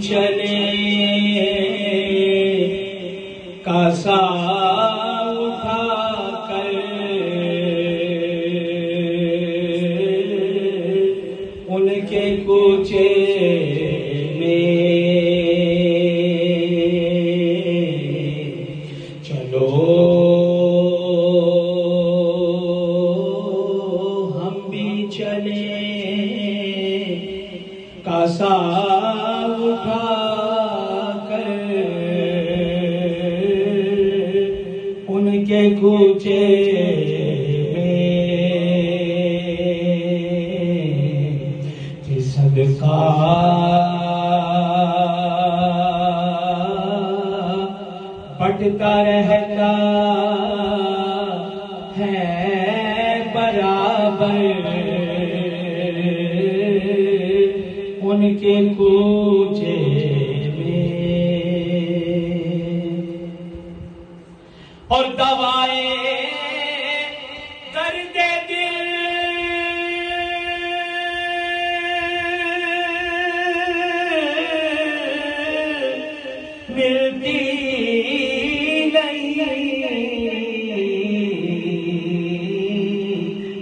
چلے کاسا اٹھا کر ان کے کوچے میں چلو ہم بھی چلے کاسا اٹھا کر ان کے کوچے میں صدقہ بٹتا رہتا ہے برابر ان کے کوچے میں اور دوائیں درد دل ملتی نہیں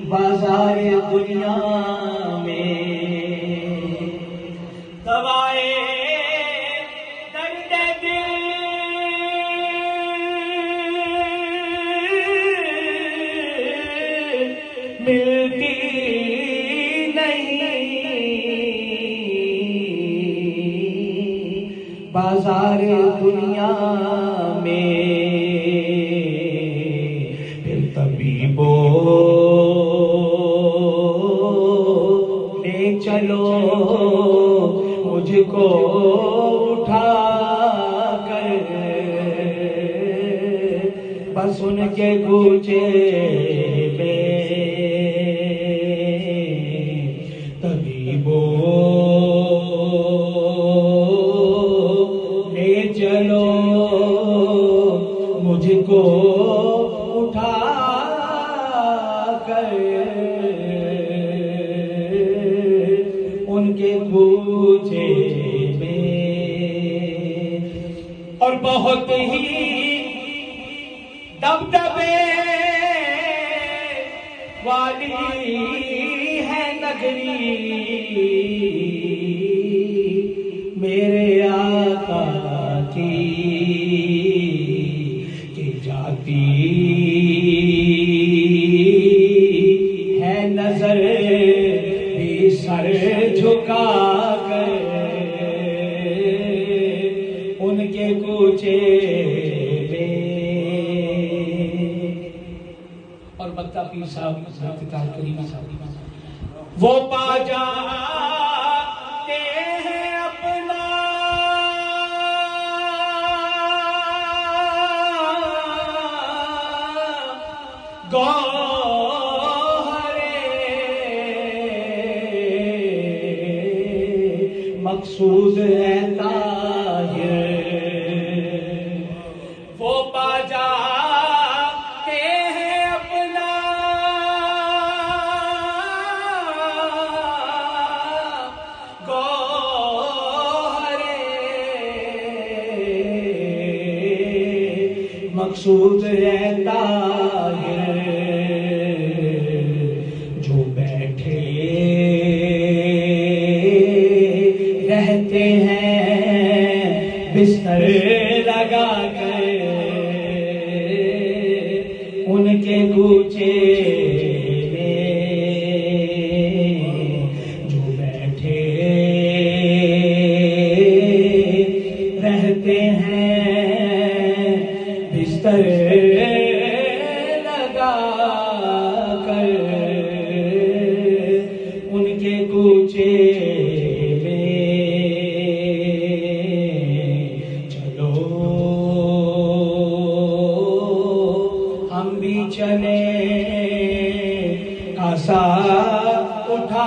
بازار دنیا میں دوائیں درد دل ملتی نہیں بازار دنیا میں پھر طبیبوں لے چلو مجھ کو اٹھا کر بس ان کے کوچے میں طبیبوں لے چلو مجھ کو اٹھا کر ان کے کوچے میں اور بہت ہی دبدبے والی ہے نگری میرے آقا کی کہ جاتی ہے نظر بھی سر جھکا کر ان کے کوچے میں اور بکتا پیر صاحب افتتاح کریمہ صاحب وہ پا جاتے ہیں اپنا گوہر مقصود ہے طاہر وہ پا جاتے ہیں اپنا گوہر مقصود ہے طاہر جو بیٹھے رہتے ہیں بستر لگا کر ان کے کوچے میں جو بیٹھے رہتے ہیں بستر لگا کر ان کے کوچے چلے کاسا اٹھا